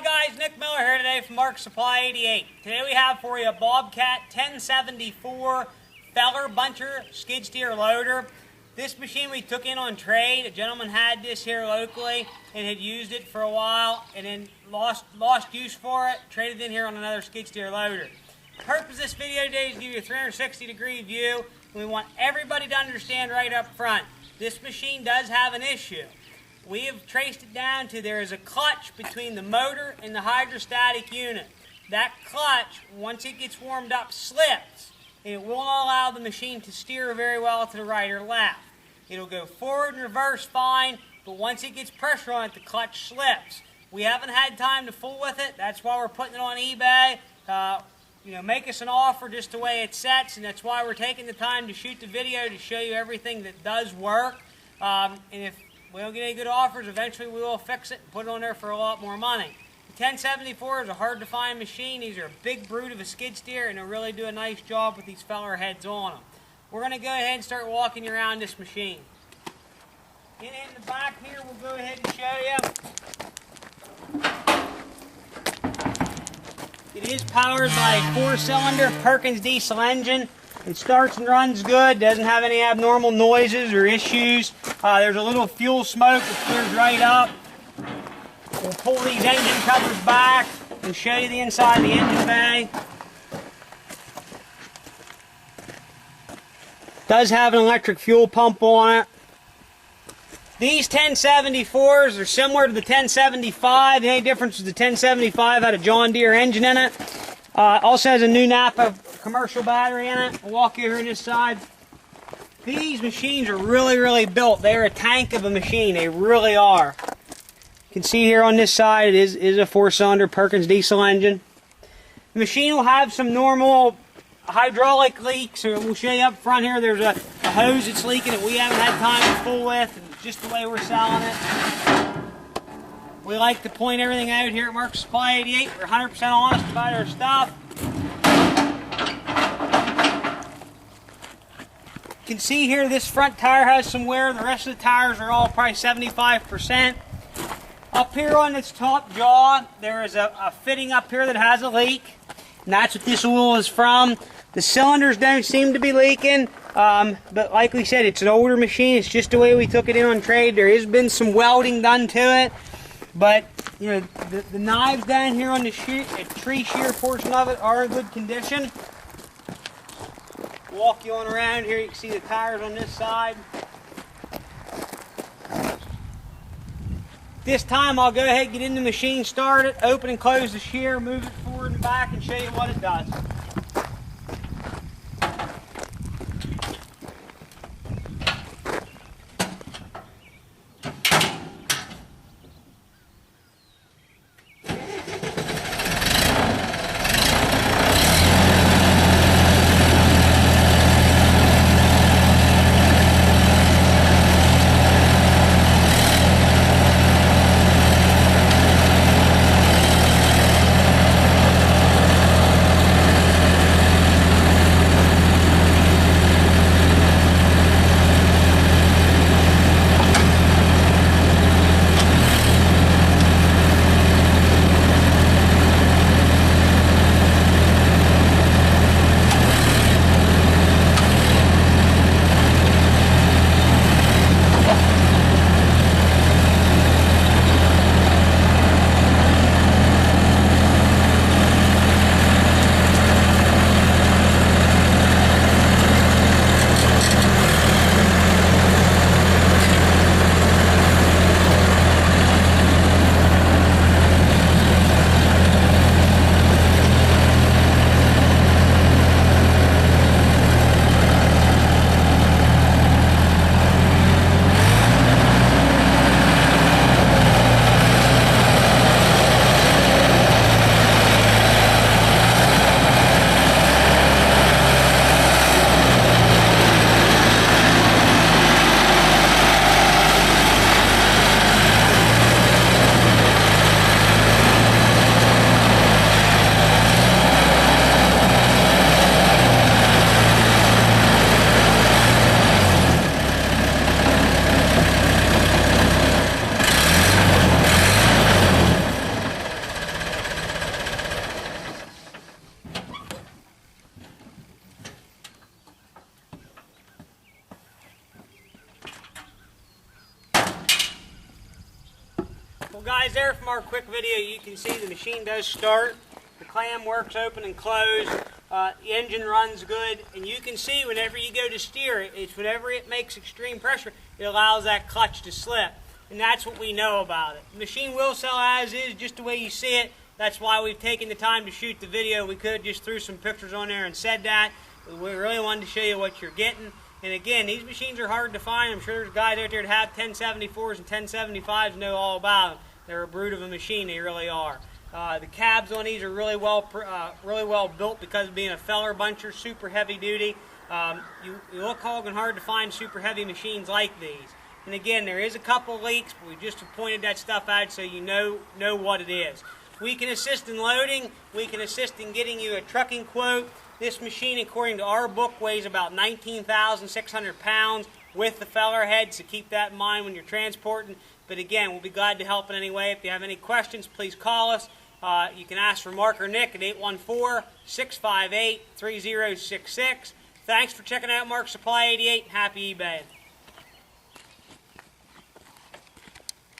Guys, Nick Miller here today from Mark Supply 88. Today we have for you a Bobcat 1074 feller buncher skid steer loader. This machine we took in on trade. A gentleman had this here locally and had used it for a while and then lost use for it, traded in here on another skid steer loader. The purpose of this video today is to give you a 360-degree view. We want everybody to understand right up front, this machine does have an issue. We have traced it down to there is a clutch between the motor and the hydrostatic unit. That clutch, once it gets warmed up, slips, and it won't allow the machine to steer very well to the right or left. It'll go forward and reverse fine, but once it gets pressure on it, the clutch slips. We haven't had time to fool with it. That's why we're putting it on eBay. Make us an offer just the way it sets, and that's why we're taking the time to shoot the video to show you everything that does work. And if we don't get any good offers, eventually we will fix it and put it on there for a lot more money. The 1074 is a hard to find machine. These are a big brute of a skid steer and they really do a nice job with these feller heads on them. We're going to go ahead and start walking you around this machine. In the back here, we'll go ahead and show you. It is powered by a 4-cylinder Perkins diesel engine. It starts and runs good, doesn't have any abnormal noises or issues. There's a little fuel smoke that clears right up. We'll pull these engine covers back and show you the inside of the engine bay. Does have an electric fuel pump on it. These 1074s are similar to the 1075. The only difference is the 1075 had a John Deere engine in it. Also has a new Napa commercial battery in it. I'll walk you here on this side. These machines are really built. They're a tank of a machine. They really are. You can see here on this side it is a 4-cylinder Perkins diesel engine. The machine will have some normal hydraulic leaks. So we'll show you up front here. There's a hose that's leaking that we haven't had time to fool with. And it's just the way we're selling it. We like to point everything out here at Mark Supply 88. We're 100% honest about our stuff. You can see here this front tire has some wear. The rest of the tires are all probably 75%. Up here on this top jaw, there is a fitting up here that has a leak. And that's what this oil is from. The cylinders don't seem to be leaking. But like we said, it's an older machine. It's just the way we took it in on trade. There has been some welding done to it. But, the knives down here on the tree shear portion of it are in good condition. Walk you on around here, you can see the tires on this side. This time I'll go ahead and get in the machine, start it, open and close the shear, move it forward and back and show you what it does. Well guys, there from our quick video you can see the machine does start. The clam works open and closed. The engine runs good, and you can see whenever you go to steer it, it's whenever it makes extreme pressure, it allows that clutch to slip. And that's what we know about it. The machine will sell as is, just the way you see it. That's why we've taken the time to shoot the video. We could have just threw some pictures on there and said that. But we really wanted to show you what you're getting. And again, these machines are hard to find. I'm sure there's guys out there that have 1074s and 1075s know all about them. They're a brute of a machine, they really are. The cabs on these are really well built because of being a feller buncher, super heavy duty. You look hard to find super heavy machines like these. And again, there is a couple leaks, but we just pointed that stuff out so you know what it is. We can assist in loading. We can assist in getting you a trucking quote. This machine, according to our book, weighs about 19,600 pounds with the feller head, so keep that in mind when you're transporting. But again, we'll be glad to help in any way. If you have any questions, please call us. You can ask for Mark or Nick at 814-658-3066. Thanks for checking out Mark Supply 88. Happy eBaying.